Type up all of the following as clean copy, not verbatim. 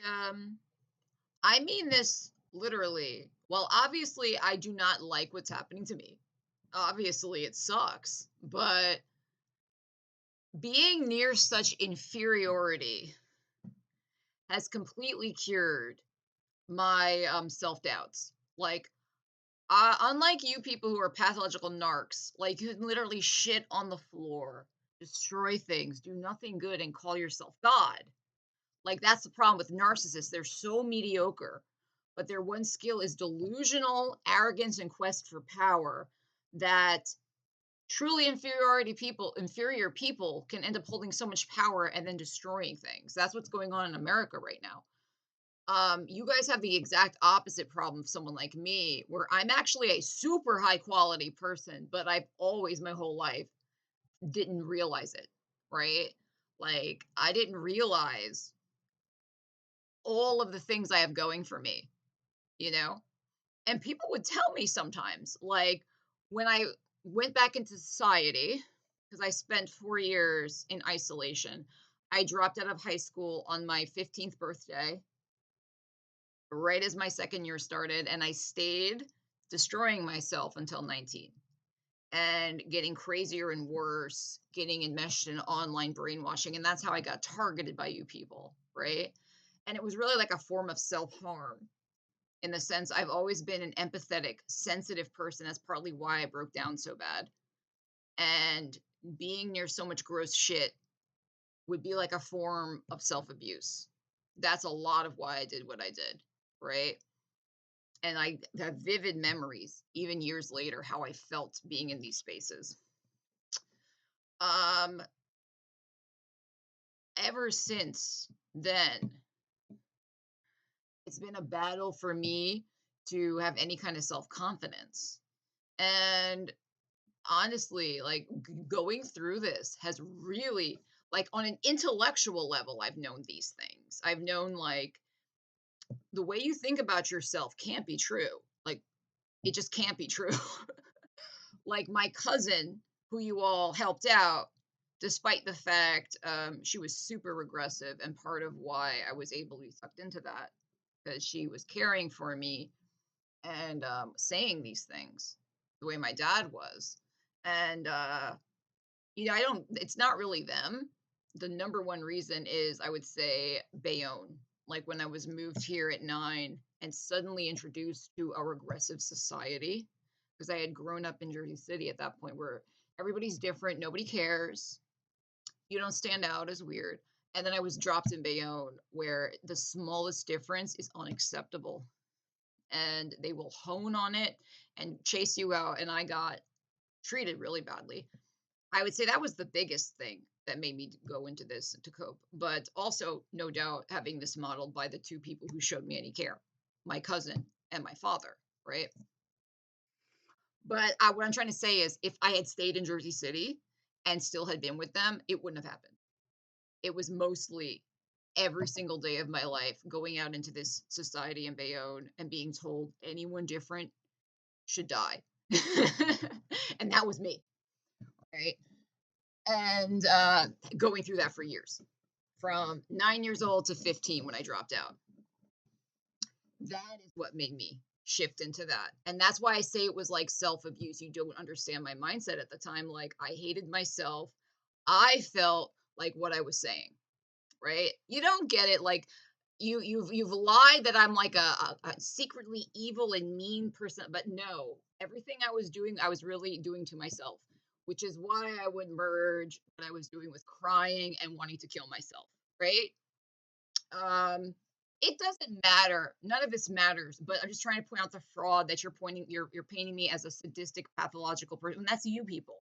Like, I mean this literally. Well, obviously, I do not like what's happening to me. Obviously, it sucks, but being near such inferiority has completely cured my self-doubts. Like, unlike you people who are pathological narcs, like you can literally shit on the floor, destroy things, do nothing good, and call yourself God. Like, that's the problem with narcissists. They're so mediocre, but their one skill is delusional arrogance and quest for power that truly inferior people can end up holding so much power and then destroying things. That's what's going on in America right now. You guys have the exact opposite problem of someone like me, where I'm actually a super high quality person, but I've always my whole life didn't realize it, right? Like, I didn't realize all of the things I have going for me, you know? And people would tell me sometimes, like when I went back into society, because I spent 4 years in isolation, I dropped out of high school on my 15th birthday, right as my second year started, and I stayed destroying myself until 19 and getting crazier and worse, getting enmeshed in online brainwashing. And that's how I got targeted by you people, right? And it was really like a form of self harm in the sense I've always been an empathetic, sensitive person. That's partly why I broke down so bad. And being near so much gross shit would be like a form of self abuse. That's a lot of why I did what I did, right? And I have vivid memories, even years later, how I felt being in these spaces. Um, Ever since then, it's been a battle for me to have any kind of self confidence. And honestly, like going through this has really, like, on an intellectual level, I've known these things. I've known, like, the way you think about yourself can't be true. Like, it just can't be true. Like my cousin, who you all helped out, despite the fact she was super regressive, and part of why I was able to be sucked into that, because she was caring for me and saying these things the way my dad was. And I don't, it's not really them. The number one reason is, I would say, Bayonne. Like when I was moved here at 9 and suddenly introduced to a regressive society, because I had grown up in Jersey City at that point where everybody's different, nobody cares, you don't stand out as weird. And then I was dropped in Bayonne where the smallest difference is unacceptable and they will hone on it and chase you out. And I got treated really badly. I would say that was the biggest thing that made me go into this to cope. But also, no doubt, having this modeled by the two people who showed me any care, my cousin and my father, right? But what I'm trying to say is, if I had stayed in Jersey City and still had been with them, it wouldn't have happened. It was mostly every single day of my life going out into this society in Bayonne and being told anyone different should die. And that was me, right? And going through that for years, from 9 years old to 15 when I dropped out. That is what made me shift into that. And that's why I say it was like self abuse. You don't understand my mindset at the time. Like, I hated myself. I felt like what I was saying, right? You don't get it. Like, you've lied that I'm like a secretly evil and mean person, but no, everything I was doing, I was really doing to myself, which is why I would merge what I was doing with crying and wanting to kill myself, right? Um, it doesn't matter. None of this matters. But I'm just trying to point out the fraud that you're painting me as a sadistic, pathological person. And that's you people.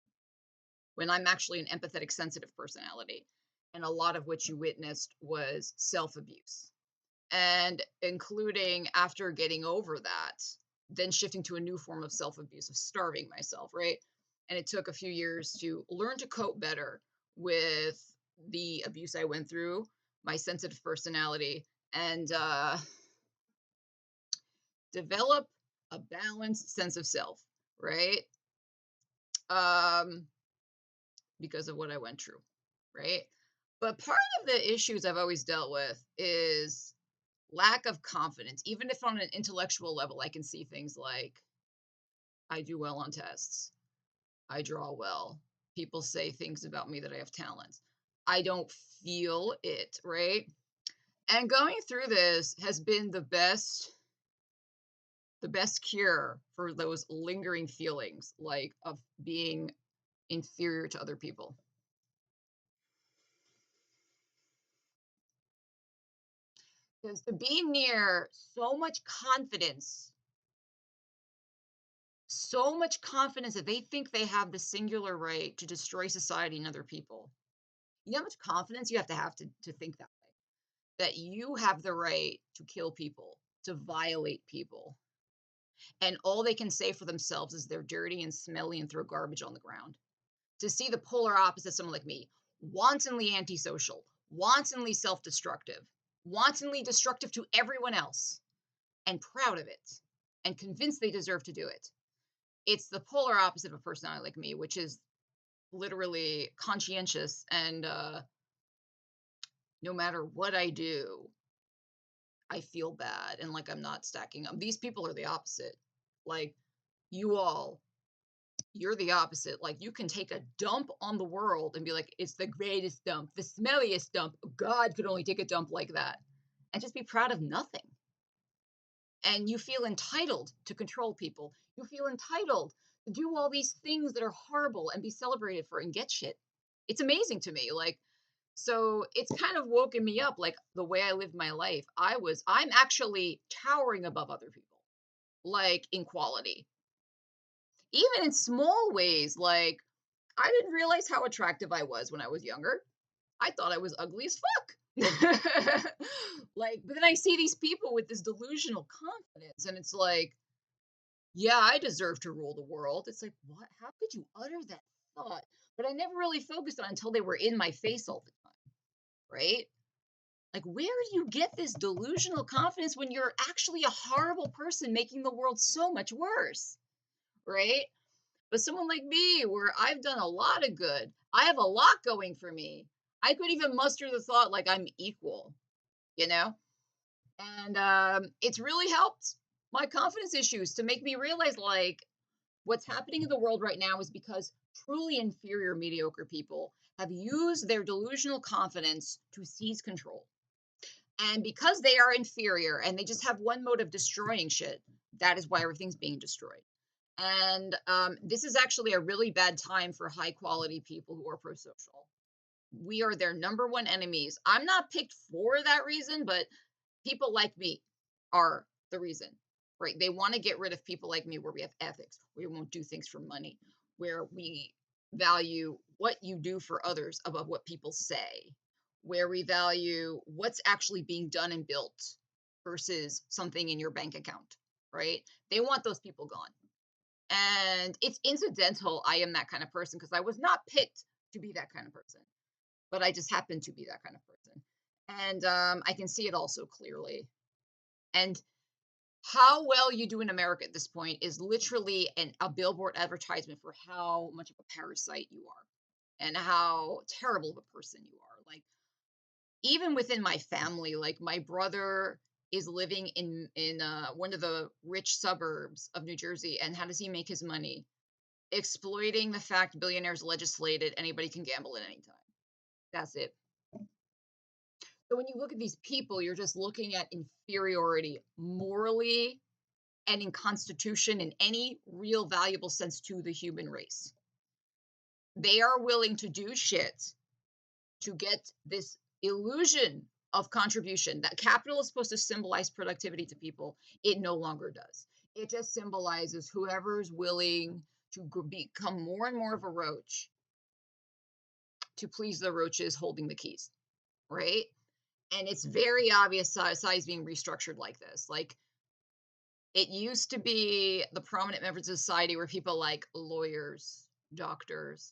When I'm actually an empathetic, sensitive personality, and a lot of what you witnessed was self abuse, and including after getting over that, then shifting to a new form of self abuse of starving myself, right? And it took a few years to learn to cope better with the abuse I went through, my sensitive personality, and develop a balanced sense of self, right? Um, because of what I went through, right? But part of the issues I've always dealt with is lack of confidence. Even if on an intellectual level, I can see things like I do well on tests, I draw well, people say things about me that I have talents. I don't feel it, right? And going through this has been the best cure for those lingering feelings like of being inferior to other people. Because to be near so much confidence that they think they have the singular right to destroy society and other people. You know how much confidence you have to think that way? That you have the right to kill people, to violate people. And all they can say for themselves is they're dirty and smelly and throw garbage on the ground. To see the polar opposite, someone like me, wantonly antisocial, wantonly self destructive, wantonly destructive to everyone else, and proud of it, and convinced they deserve to do it. It's the polar opposite of a personality like me, which is literally conscientious and no matter what I do, I feel bad and like I'm not stacking up. These people are the opposite. Like you all, you're the opposite. Like you can take a dump on the world and be like, it's the greatest dump, the smelliest dump. God could only take a dump like that. And just be proud of nothing. And you feel entitled to control people. You feel entitled to do all these things that are horrible and be celebrated for and get shit. It's amazing to me. Like, so it's kind of woken me up, like the way I lived my life. I'm actually towering above other people, like in quality, even in small ways. Like, I didn't realize how attractive I was when I was younger. I thought I was ugly as fuck. Like, but then I see these people with this delusional confidence, and it's like, yeah, I deserve to rule the world. It's like, what? How could you utter that thought? But I never really focused on it until they were in my face all the time, right? Like, where do you get this delusional confidence when you're actually a horrible person making the world so much worse, right? But someone like me, where I've done a lot of good, I have a lot going for me. I could even muster the thought like I'm equal, you know? And it's really helped my confidence issues to make me realize like what's happening in the world right now is because truly inferior, mediocre people have used their delusional confidence to seize control. And because they are inferior and they just have one mode of destroying shit, that is why everything's being destroyed. And this is actually a really bad time for high quality people who are pro social. We are their number one enemies. I'm not picked for that reason, but people like me are the reason, right? They want to get rid of people like me where we have ethics, where we won't do things for money, where we value what you do for others above what people say, where we value what's actually being done and built versus something in your bank account, right? They want those people gone. And it's incidental. I am that kind of person because I was not picked to be that kind of person, but I just happen to be that kind of person. And I can see it also clearly. And how well you do in America at this point is literally a billboard advertisement for how much of a parasite you are and how terrible of a person you are. Like even within my family, like my brother is living in one of the rich suburbs of New Jersey, and how does he make his money? Exploiting the fact billionaires legislated anybody can gamble at any time. That's it. So when you look at these people, you're just looking at inferiority morally and in constitution in any real valuable sense to the human race. They are willing to do shit to get this illusion of contribution that capital is supposed to symbolize productivity to people. It no longer does. It just symbolizes whoever's willing to become more and more of a roach to please the roaches holding the keys, right? And it's very obvious society being restructured like this. Like it used to be the prominent members of society were people like lawyers, doctors.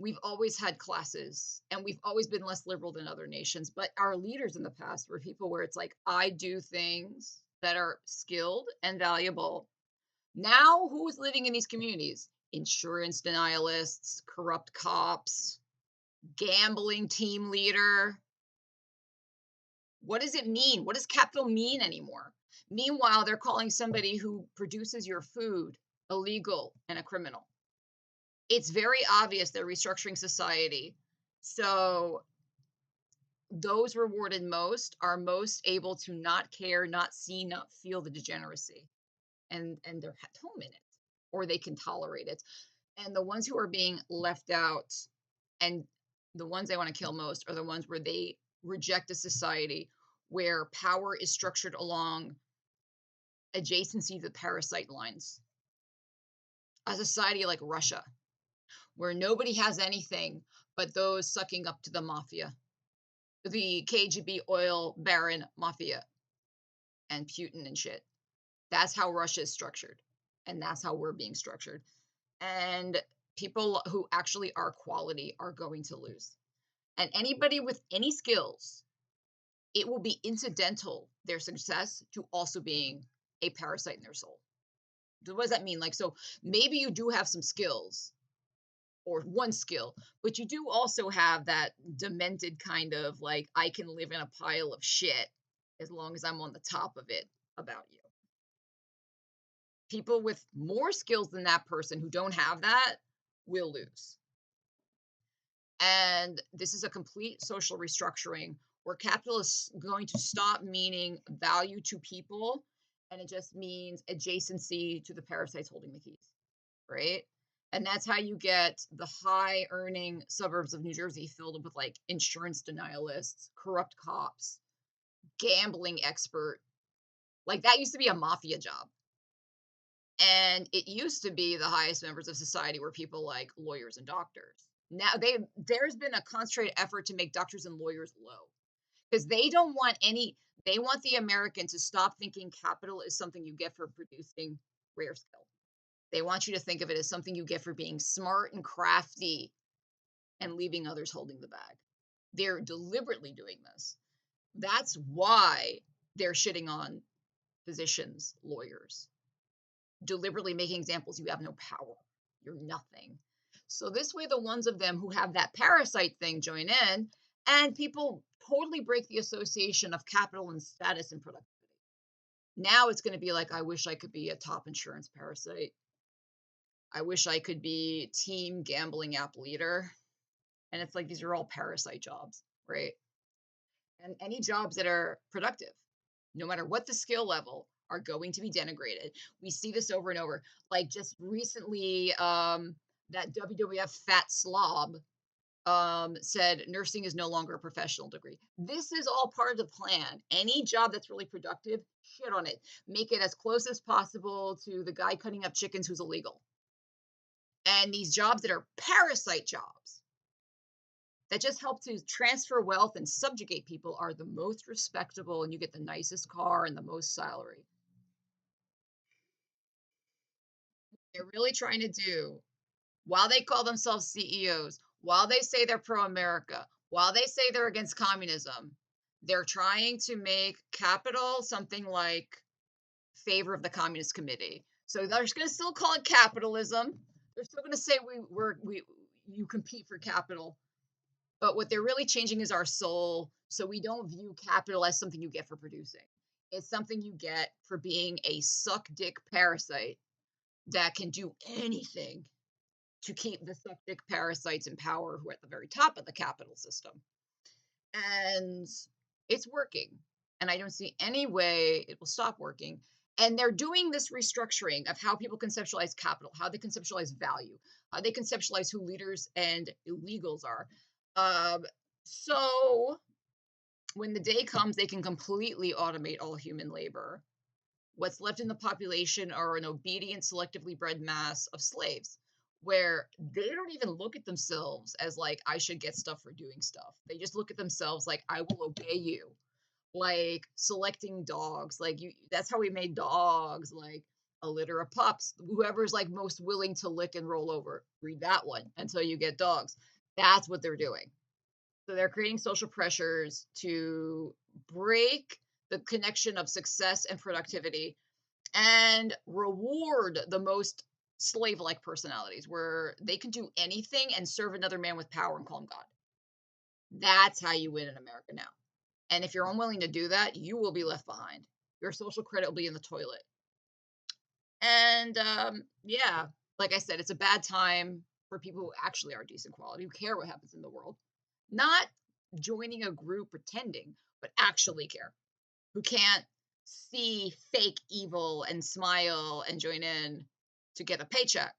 We've always had classes and we've always been less liberal than other nations. But our leaders in the past were people where it's like, I do things that are skilled and valuable. Now, who is living in these communities? Insurance denialists, corrupt cops, gambling team leader. What does it mean? What does capital mean anymore? Meanwhile, they're calling somebody who produces your food illegal and a criminal. It's very obvious they're restructuring society. So those rewarded most are most able to not care, not see, not feel the degeneracy, and they're at home in it, or they can tolerate it. And the ones who are being left out, and the ones they want to kill most, are the ones where they reject a society where power is structured along adjacency to the parasite lines. A society like Russia, where nobody has anything but those sucking up to the mafia, the KGB oil baron mafia, and Putin and shit. That's how Russia is structured. And that's how we're being structured. And people who actually are quality are going to lose. And anybody with any skills, it will be incidental, their success, to also being a parasite in their soul. What does that mean? Like, so maybe you do have some skills or one skill, but you do also have that demented kind of like, I can live in a pile of shit as long as I'm on the top of it about you. People with more skills than that person who don't have that will lose. And this is a complete social restructuring where capital is going to stop meaning value to people, and it just means adjacency to the parasites holding the keys, right? And that's how you get the high earning suburbs of New Jersey filled with like insurance denialists, corrupt cops, gambling expert. Like that used to be a mafia job. And it used to be the highest members of society were people like lawyers and doctors. Now there's been a concentrated effort to make doctors and lawyers low because they want the American to stop thinking capital is something you get for producing rare skill. They want you to think of it as something you get for being smart and crafty and leaving others holding the bag. They're deliberately doing this. That's why they're shitting on physicians, lawyers, deliberately making examples. You have no power. You're nothing. So this way, the ones of them who have that parasite thing join in, and people totally break the association of capital and status and productivity. Now it's going to be like, I wish I could be a top insurance parasite. I wish I could be team gambling app leader. And it's like, these are all parasite jobs, right? And any jobs that are productive, no matter what the skill level, are going to be denigrated. We see this over and over. Like just recently, that WWF fat slob said nursing is no longer a professional degree. This is all part of the plan. Any job that's really productive, shit on it. Make it as close as possible to the guy cutting up chickens who's illegal. And these jobs that are parasite jobs that just help to transfer wealth and subjugate people are the most respectable, and you get the nicest car and the most salary. They're really trying to do, while they call themselves CEOs, while they say they're pro America, while they say they're against communism, they're trying to make capital something like favor of the Communist Committee. So they're going to still call it capitalism. They're still going to say you compete for capital. But what they're really changing is our soul. So we don't view capital as something you get for producing. It's something you get for being a suck dick parasite that can do anything to keep the suck dick parasites in power who are at the very top of the capital system. And it's working. And I don't see any way it will stop working. And they're doing this restructuring of how people conceptualize capital, how they conceptualize value, how they conceptualize who leaders and illegals are. So when the day comes, they can completely automate all human labor. What's left in the population are an obedient, selectively bred mass of slaves, where they don't even look at themselves as like, I should get stuff for doing stuff. They just look at themselves like, I will obey you. Like selecting dogs, like that's how we made dogs, like a litter of pups. Whoever's like most willing to lick and roll over, breed that one until you get dogs. That's what they're doing. So they're creating social pressures to break the connection of success and productivity and reward the most slave-like personalities where they can do anything and serve another man with power and call him God. That's how you win in America now. And if you're unwilling to do that, you will be left behind. Your social credit will be in the toilet. And yeah, like I said, it's a bad time for people who actually are decent quality, who care what happens in the world, not joining a group pretending, but actually care, who can't see fake evil and smile and join in to get a paycheck.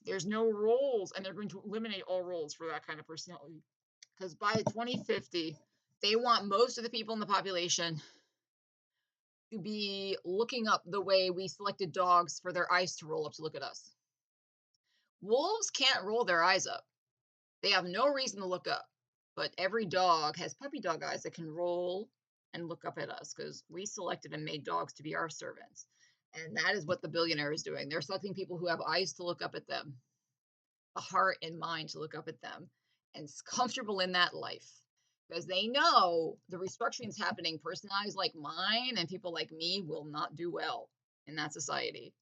There's no roles, and they're going to eliminate all roles for that kind of personality. Because by 2050, they want most of the people in the population to be looking up the way we selected dogs for their eyes to roll up to look at us. Wolves can't roll their eyes up. They have no reason to look up. But every dog has puppy dog eyes that can roll and look up at us because we selected and made dogs to be our servants. And that is what the billionaire is doing. They're selecting people who have eyes to look up at them, a heart and mind to look up at them, and comfortable in that life. Because they know the restructuring is happening. Personalities like mine and people like me will not do well in that society.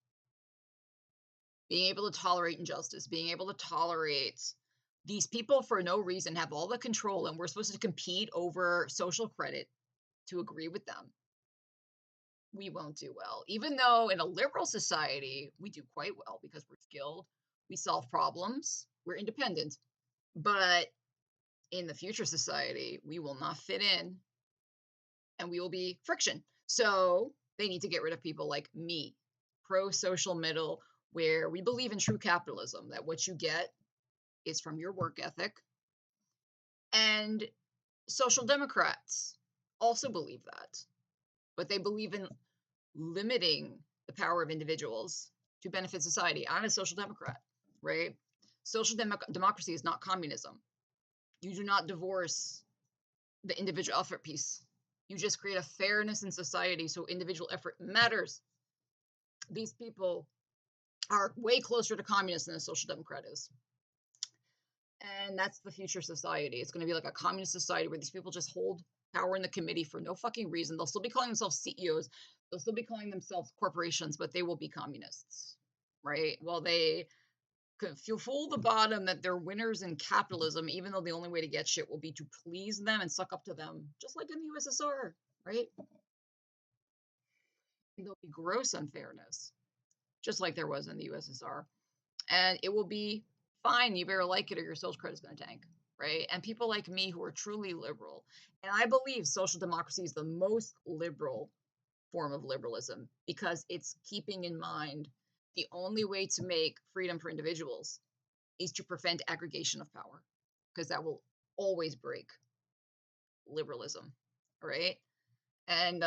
Being able to tolerate injustice, being able to tolerate these people for no reason have all the control, and we're supposed to compete over social credit to agree with them. We won't do well. Even though in a liberal society, we do quite well because we're skilled, we solve problems, we're independent. But in the future society, we will not fit in and we will be friction. So they need to get rid of people like me, pro social middle, where we believe in true capitalism, that what you get is from your work ethic. And social democrats also believe that, but they believe in limiting the power of individuals to benefit society. I'm a social democrat, right? Social democracy is not communism. You do not divorce the individual effort piece. You just create a fairness in society so individual effort matters. These people are way closer to communists than a social democrat is. And that's the future society. It's going to be like a communist society where these people just hold power in the committee for no fucking reason. They'll still be calling themselves CEOs. They'll still be calling themselves corporations, but they will be communists, right? Well, they fool the bottom that they're winners in capitalism, even though the only way to get shit will be to please them and suck up to them, just like in the USSR, right? There'll be gross unfairness, just like there was in the USSR. And it will be fine. You better like it or your social credit's going to tank, right? And people like me who are truly liberal, and I believe social democracy is the most liberal form of liberalism because it's keeping in mind the only way to make freedom for individuals is to prevent aggregation of power because that will always break liberalism, right? And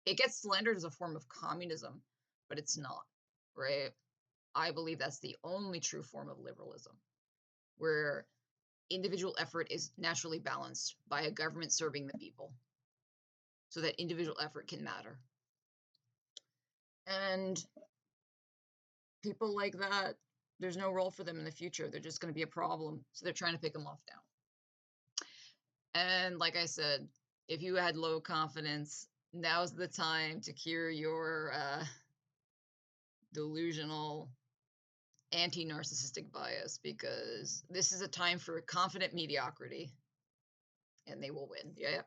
it gets slandered as a form of communism, but it's not, right? I believe that's the only true form of liberalism, where individual effort is naturally balanced by a government serving the people so that individual effort can matter. And people like that, there's no role for them in the future. They're just going to be a problem. So they're trying to pick them off now. And like I said, if you had low confidence, now's the time to cure your delusional anti-narcissistic bias because this is a time for confident mediocrity and they will win. Yeah.